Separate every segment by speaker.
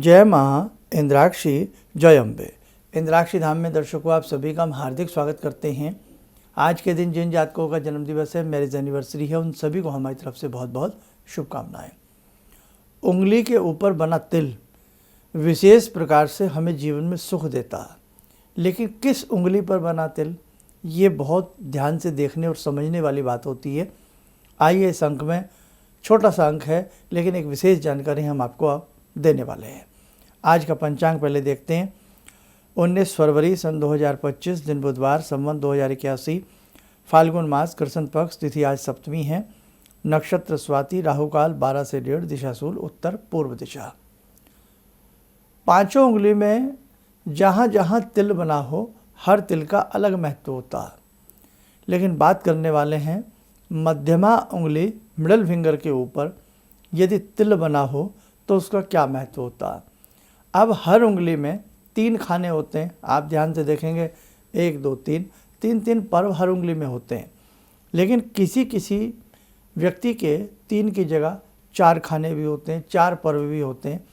Speaker 1: जय माँ इंद्राक्षी जय अम्बे। इंद्राक्षी धाम में दर्शकों आप सभी का हम हार्दिक स्वागत करते हैं। आज के दिन जिन जातकों का जन्मदिवस है, मैरिज एनिवर्सरी है, उन सभी को हमारी तरफ से बहुत बहुत शुभकामनाएं। उंगली के ऊपर बना तिल विशेष प्रकार से हमें जीवन में सुख देता है, लेकिन किस उंगली पर बना तिल, ये बहुत ध्यान से देखने और समझने वाली बात होती है। आइए इस अंक में, छोटा सा अंक है लेकिन एक विशेष जानकारी हम आपको अब देने वाले हैं। आज का पंचांग पहले देखते हैं। 19 फरवरी सन 2025 दिन बुधवार, संवत 2081, फाल्गुन मास, कृष्ण पक्ष, तिथि आज सप्तमी है, नक्षत्र स्वाति, राहुकाल 12 से 1:30, दिशाशूल उत्तर पूर्व दिशा। पांचों उंगली में जहाँ जहाँ तिल बना हो, हर तिल का अलग महत्व होता है, लेकिन बात करने वाले हैं मध्यमा उंगली मिडल फिंगर के ऊपर यदि तिल बना हो तो उसका क्या महत्व होता है। अब हर उंगली में 3 खाने होते हैं, आप ध्यान से देखेंगे 1 2 3 3 पर्व हर उंगली में होते हैं, लेकिन किसी किसी व्यक्ति के 3 की जगह 4 खाने भी होते हैं, 4 पर्व भी होते हैं,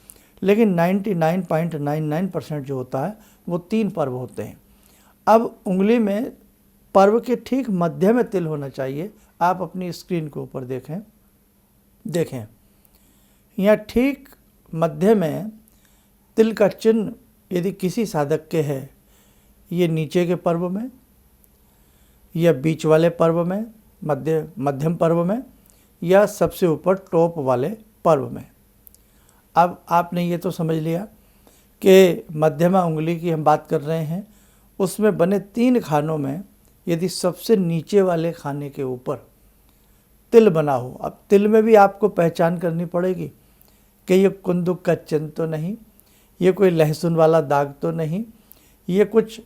Speaker 1: लेकिन 99.99% जो होता है वो 3 पर्व होते हैं। अब उंगली में पर्व के ठीक मध्य में तिल होना चाहिए। आप अपनी स्क्रीन के ऊपर देखें यहाँ ठीक मध्य में तिल का चिन्ह यदि किसी साधक के है, ये नीचे के पर्व में या बीच वाले पर्व में, मध्यम पर्व में, या सबसे ऊपर टॉप वाले पर्व में। अब आपने ये तो समझ लिया कि मध्यमा उंगली की हम बात कर रहे हैं, उसमें बने 3 खानों में यदि सबसे नीचे वाले खाने के ऊपर तिल बना हो। अब तिल में भी आपको पहचान करनी पड़ेगी कि ये कुंदुक का चिन्ह तो नहीं, ये कोई लहसुन वाला दाग तो नहीं, ये कुछ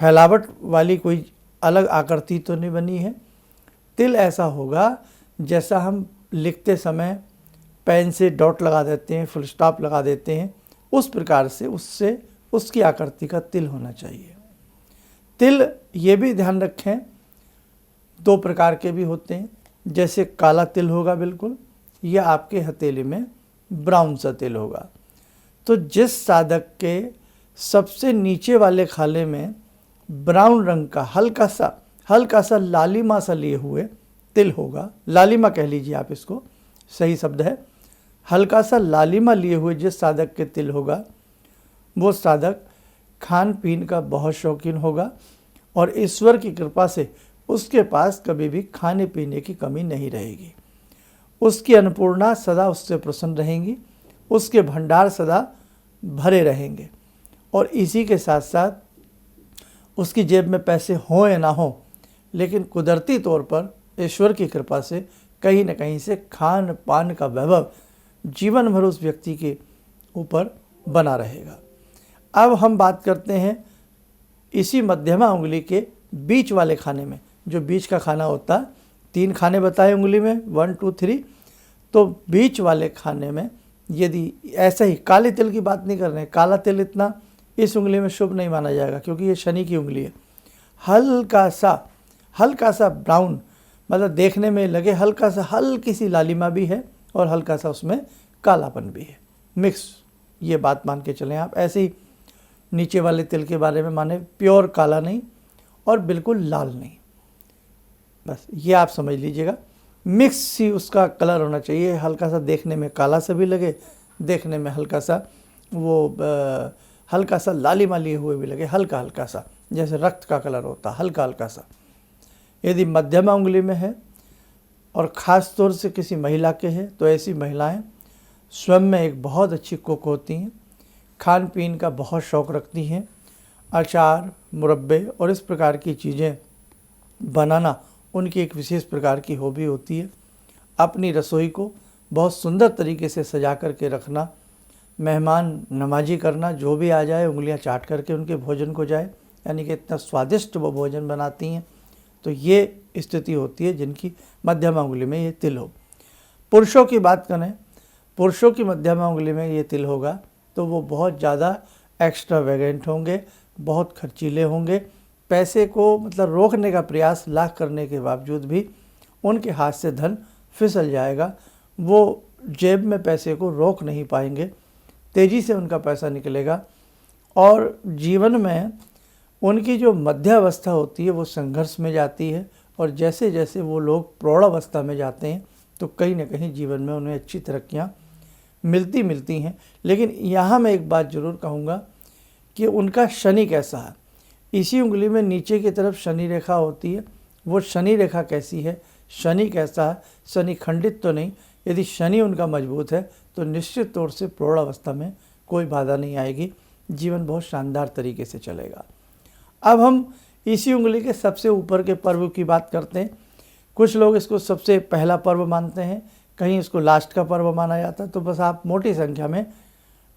Speaker 1: फैलावट वाली कोई अलग आकृति तो नहीं बनी है। तिल ऐसा होगा जैसा हम लिखते समय पेन से डॉट लगा देते हैं, फुल स्टॉप लगा देते हैं, उस प्रकार से उससे उसकी आकृति का तिल होना चाहिए। तिल ये भी ध्यान रखें 2 प्रकार के भी होते हैं, जैसे काला तिल होगा बिल्कुल, या आपके हथेली में ब्राउन सा तिल होगा। तो जिस साधक के सबसे नीचे वाले खाले में ब्राउन रंग का हल्का सा लालिमा सा लिए हुए तिल होगा, लालिमा कह लीजिए आप, इसको सही शब्द है, हल्का सा लालिमा लिए हुए जिस साधक के तिल होगा, वो साधक खान पीन का बहुत शौकीन होगा और ईश्वर की कृपा से उसके पास कभी भी खाने पीने की कमी नहीं रहेगी। उसकी अन्नपूर्णा सदा उससे प्रसन्न रहेंगी, उसके भंडार सदा भरे रहेंगे, और इसी के साथ साथ उसकी जेब में पैसे हों या ना हो, लेकिन कुदरती तौर पर ईश्वर की कृपा से कहीं न कहीं से खान पान का वैभव जीवन भर उस व्यक्ति के ऊपर बना रहेगा। अब हम बात करते हैं इसी मध्यमा उंगली के बीच वाले खाने में, जो बीच का खाना होता है, 3 खाने बताए उंगली में, 1 2 3, तो बीच वाले खाने में यदि ऐसा ही, काले तिल की बात नहीं कर रहे हैं, काला तिल इतना इस उंगली में शुभ नहीं माना जाएगा क्योंकि ये शनि की उंगली है। हल्का सा ब्राउन, मतलब देखने में लगे हल्की सी लालिमा भी है और हल्का सा उसमें कालापन भी है, मिक्स, ये बात मान के चलें आप। ऐसे ही नीचे वाले तिल के बारे में माने प्योर काला नहीं और बिल्कुल लाल नहीं, बस ये आप समझ लीजिएगा, मिक्स सी उसका कलर होना चाहिए। हल्का सा देखने में काला सा भी लगे, देखने में हल्का सा लालिमा लिए हुए भी लगे, हल्का सा जैसे रक्त का कलर होता, हल्का सा। यदि मध्यमा उंगली में है और ख़ास तौर से किसी महिला के है, तो ऐसी महिलाएं स्वयं में एक बहुत अच्छी कुक होती हैं, खान पीन का बहुत शौक़ रखती हैं, अचार, मुरब्बे और इस प्रकार की चीज़ें बनाना उनकी एक विशेष प्रकार की हॉबी होती है। अपनी रसोई को बहुत सुंदर तरीके से सजा करके रखना, मेहमान नवाजी करना, जो भी आ जाए उंगलियां चाट करके उनके भोजन को जाए, यानी कि इतना स्वादिष्ट वो भोजन बनाती हैं। तो ये स्थिति होती है जिनकी मध्यमा उंगली में ये तिल हो। पुरुषों की बात करें, पुरुषों की मध्यमा उंगली में ये तिल होगा तो वो बहुत ज़्यादा एक्स्ट्रावेगेंट होंगे, बहुत खर्चीले होंगे, पैसे को मतलब रोकने का प्रयास लाख करने के बावजूद भी उनके हाथ से धन फिसल जाएगा, वो जेब में पैसे को रोक नहीं पाएंगे। तेज़ी से उनका पैसा निकलेगा और जीवन में उनकी जो मध्यावस्था होती है वो संघर्ष में जाती है और जैसे जैसे वो लोग प्रौढ़ावस्था में जाते हैं तो कहीं ना कहीं जीवन में उन्हें अच्छी तरक्कियाँ मिलती हैं। लेकिन यहाँ मैं एक बात ज़रूर कहूँगा कि उनका शनि कैसा है। इसी उंगली में नीचे की तरफ शनि रेखा होती है। वो शनि रेखा कैसी है, शनि कैसा है, शनि खंडित तो नहीं। यदि शनि उनका मजबूत है तो निश्चित तौर से प्रौढ़ावस्था में कोई बाधा नहीं आएगी, जीवन बहुत शानदार तरीके से चलेगा। अब हम इसी उंगली के सबसे ऊपर के पर्व की बात करते हैं। कुछ लोग इसको सबसे पहला पर्व मानते हैं, कहीं इसको लास्ट का पर्व माना जाता है। तो बस आप मोटी संख्या में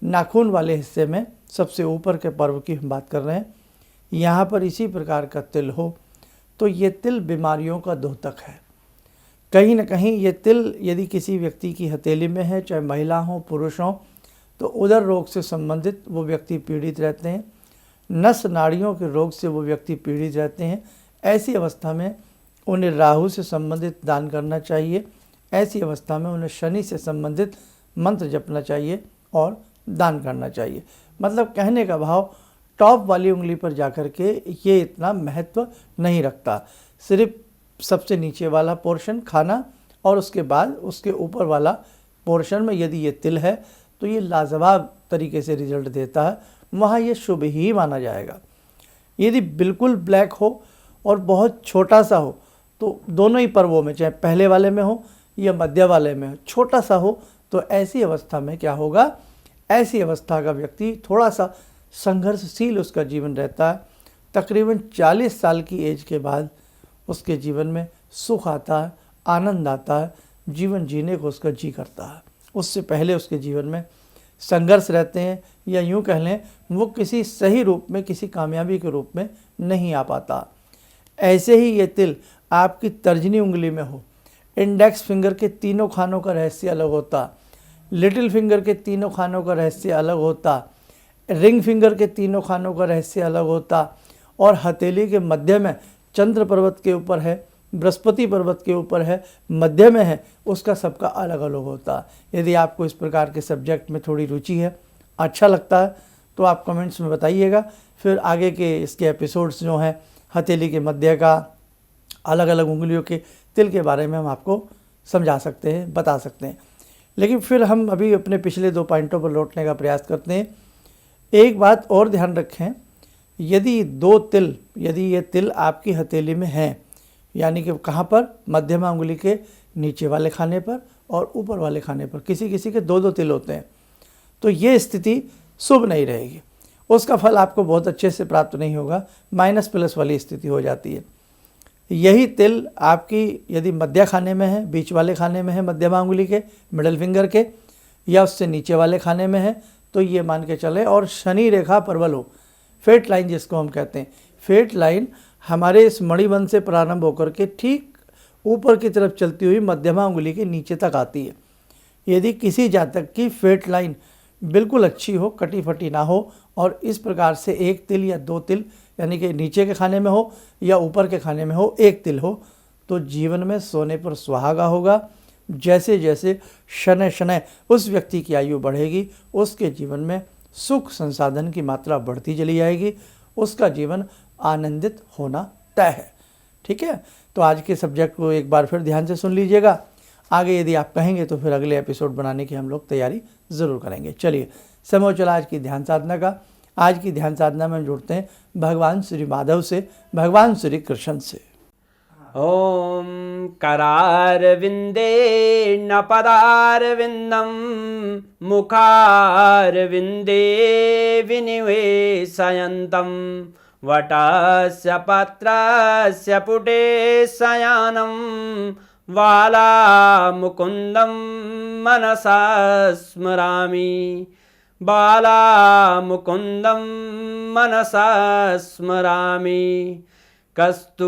Speaker 1: नाखून वाले हिस्से में सबसे ऊपर के पर्व की हम बात कर रहे हैं। यहाँ पर इसी प्रकार का तिल हो तो ये तिल बीमारियों का द्योतक है। कहीं ना कहीं ये तिल यदि किसी व्यक्ति की हथेली में है, चाहे महिला हो पुरुष हो, तो उदर रोग से संबंधित वो व्यक्ति पीड़ित रहते हैं, नस नाड़ियों के रोग से वो व्यक्ति पीड़ित रहते हैं। ऐसी अवस्था में उन्हें राहु से संबंधित दान करना चाहिए। ऐसी अवस्था में उन्हें शनि से संबंधित मंत्र जपना चाहिए और दान करना चाहिए। मतलब कहने का भाव टॉप वाली उंगली पर जाकर के ये इतना महत्व नहीं रखता। सिर्फ सबसे नीचे वाला पोर्शन खाना और उसके बाद उसके ऊपर वाला पोर्शन में यदि ये तिल है तो ये लाजवाब तरीके से रिजल्ट देता है, वहाँ ये शुभ ही माना जाएगा। यदि बिल्कुल ब्लैक हो और बहुत छोटा सा हो तो दोनों ही पर्वों में, चाहे पहले वाले में हो या मध्य वाले में हो, छोटा सा हो तो ऐसी अवस्था में क्या होगा, ऐसी अवस्था का व्यक्ति थोड़ा सा संघर्षशील उसका जीवन रहता है। तकरीबन 40 साल की एज के बाद उसके जीवन में सुख आता है, आनंद आता है, जीवन जीने को उसका जी करता है। उससे पहले उसके जीवन में संघर्ष रहते हैं, या यूँ कह लें वो किसी सही रूप में, किसी कामयाबी के रूप में नहीं आ पाता। ऐसे ही ये तिल आपकी तर्जनी उंगली में हो, इंडेक्स फिंगर के तीनों खानों का रहस्य अलग होता, लिटिल फिंगर के तीनों खानों का रहस्य अलग होता, रिंग फिंगर के तीनों खानों का रहस्य अलग होता, और हथेली के मध्य में चंद्र पर्वत के ऊपर है, बृहस्पति पर्वत के ऊपर है, मध्य में है, उसका सबका अलग अलग होता। यदि आपको इस प्रकार के सब्जेक्ट में थोड़ी रुचि है, अच्छा लगता है, तो आप कमेंट्स में बताइएगा। फिर आगे के इसके एपिसोड्स जो हैं हथेली के मध्य का, अलग अलग उंगलियों के तिल के बारे में हम आपको समझा सकते हैं, बता सकते हैं। लेकिन फिर हम अभी अपने पिछले 2 पॉइंटों पर लौटने का प्रयास करते हैं। एक बात और ध्यान रखें, यदि 2 तिल, यदि ये तिल आपकी हथेली में हैं, यानी कि कहाँ पर, मध्यमा उंगली के नीचे वाले खाने पर और ऊपर वाले खाने पर, किसी किसी के 2-2 तिल होते हैं, तो ये स्थिति शुभ नहीं रहेगी। उसका फल आपको बहुत अच्छे से प्राप्त नहीं होगा, माइनस प्लस वाली स्थिति हो जाती है। यही तिल आपकी यदि मध्य खाने में है, बीच वाले खाने में है, मध्यमा उंगली के मिडल फिंगर के, या उससे नीचे वाले खाने में है, तो ये मान के चले, और शनि रेखा प्रबल हो, फेट लाइन जिसको हम कहते हैं, फेट लाइन हमारे इस मणिबंध से प्रारंभ होकर के ठीक ऊपर की तरफ चलती हुई मध्यमा उंगली के नीचे तक आती है। यदि किसी जातक की फेट लाइन बिल्कुल अच्छी हो, कटी फटी ना हो, और इस प्रकार से 1 तिल या 2 तिल, यानी कि नीचे के खाने में हो या ऊपर के खाने में हो 1 तिल हो, तो जीवन में सोने पर सुहागा होगा। जैसे जैसे शनै शनै उस व्यक्ति की आयु बढ़ेगी, उसके जीवन में सुख संसाधन की मात्रा बढ़ती चली जाएगी, उसका जीवन आनंदित होना तय है। ठीक है, तो आज के सब्जेक्ट को एक बार फिर ध्यान से सुन लीजिएगा। आगे यदि आप कहेंगे तो फिर अगले एपिसोड बनाने की हम लोग तैयारी ज़रूर करेंगे। चलिए, समय चला आज की ध्यान साधना का। आज की ध्यान साधना में हम जुड़ते हैं भगवान श्री माधव से, भगवान श्री कृष्ण से।
Speaker 2: ओम करारविंदे न पदारविंदम मुखारविंदे विनिवेशयन्तं वटस्य पत्रस्य पुटे शयानं बालामुकुन्दं मनसा स्मरामि, बालामुकुन्दं मनसा स्मरामि। कस्तूरीतिलकं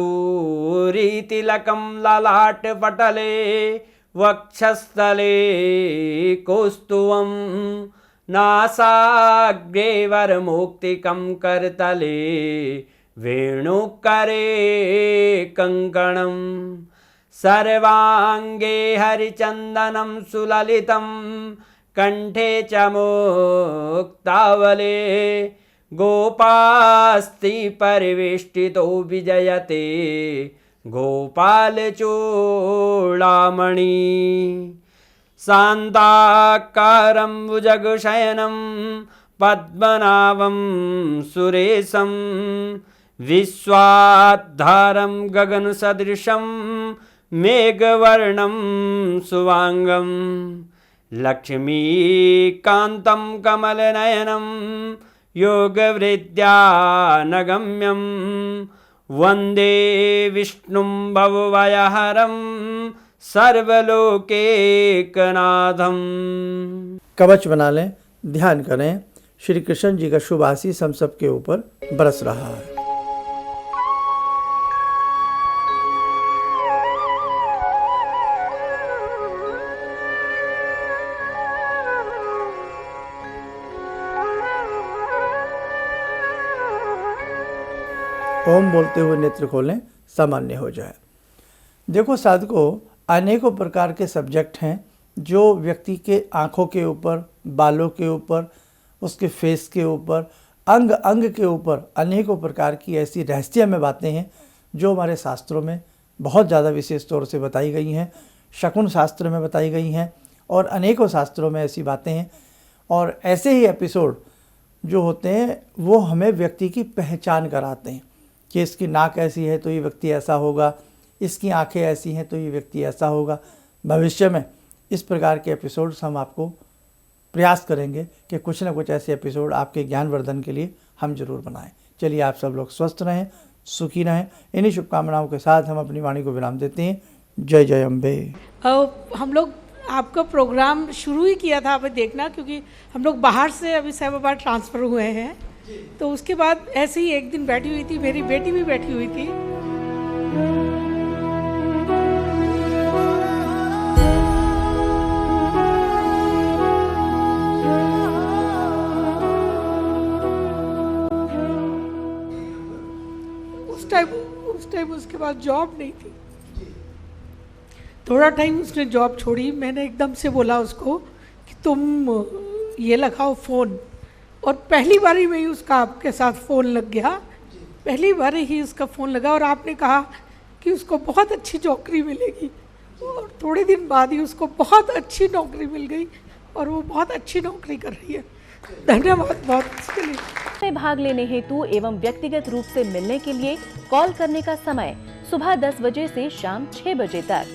Speaker 2: ललाटपटले वक्षस्थले कौस्तुभं नासाग्रे वरमौक्तिकं करतले वेणुकरे कङ्कणं सर्वाङ्गे हरिचन्दनं सुललितं कंठे च मुक्तावले गोपास्ति परिवेष्टितो विजयते गोपालचूडामणि शान्ताकारं भुजगशयनं पद्मनाभं सुरेशं विश्वाधारं गगनसदृशं मेघवर्णं शुभांगं लक्ष्मीकान्तं कमलनयनं योगवृद्ध्यानगम्यं वन्दे विष्णुं भवभयहरं सर्वलोकैकनाथं।
Speaker 1: कवच बना लें, ध्यान करें, श्री कृष्ण जी का शुभ आशीष हम सबके ऊपर बरस रहा है। ओम बोलते हुए नेत्र खोलें, सामान्य हो जाए। देखो साधकों, अनेकों प्रकार के सब्जेक्ट हैं जो व्यक्ति के आँखों के ऊपर, बालों के ऊपर, उसके फेस के ऊपर, अंग अंग के ऊपर अनेकों प्रकार की ऐसी रहस्यमय बातें हैं जो हमारे शास्त्रों में बहुत ज़्यादा विशेष तौर से बताई गई हैं, शकुन शास्त्र में बताई गई हैं और अनेकों शास्त्रों में ऐसी बातें हैं। और ऐसे ही एपिसोड जो होते हैं वो हमें व्यक्ति की पहचान कराते हैं कि इसकी नाक ऐसी है तो ये व्यक्ति ऐसा होगा, इसकी आंखें ऐसी हैं तो ये व्यक्ति ऐसा होगा। भविष्य में इस प्रकार के एपिसोड्स हम आपको प्रयास करेंगे कि कुछ ना कुछ ऐसे एपिसोड आपके ज्ञानवर्धन के लिए हम जरूर बनाएं। चलिए, आप सब लोग स्वस्थ रहें, सुखी रहें। इन्हीं शुभकामनाओं के साथ हम अपनी वाणी को विराम देते हैं। जय जय अम्बे।
Speaker 3: हम लोग आपका प्रोग्राम शुरू ही किया था, अभी देखना, क्योंकि हम लोग बाहर से अभी साहिबाबाद ट्रांसफ़र हुए हैं, तो उसके बाद ऐसे ही एक दिन बैठी हुई थी, मेरी बेटी भी बैठी हुई थी। उस टाइम उसके बाद जॉब नहीं थी। थोड़ा टाइम उसने जॉब छोड़ी। मैंने एकदम से बोला उसको कि तुम ये लगाओ फ़ोन, और पहली बार ही में ही उसका आपके साथ फ़ोन लग गया। पहली बार ही उसका फ़ोन लगा और आपने कहा कि उसको बहुत अच्छी नौकरी मिलेगी, और थोड़े दिन बाद ही उसको बहुत अच्छी नौकरी मिल गई और वो बहुत अच्छी नौकरी कर रही है। धन्यवाद बहुत इसके लिए।
Speaker 4: में भाग लेने हेतु एवं व्यक्तिगत रूप से मिलने के लिए कॉल करने का समय सुबह 10 बजे से शाम 6 बजे तक।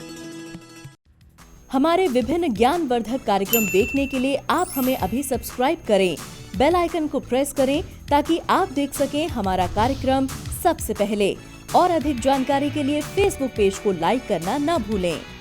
Speaker 4: हमारे विभिन्न ज्ञानवर्धक कार्यक्रम देखने के लिए आप हमें अभी सब्सक्राइब करें, बेल आइकन को प्रेस करें ताकि आप देख सकें हमारा कार्यक्रम सबसे पहले। और अधिक जानकारी के लिए फेसबुक पेज को लाइक करना न भूलें।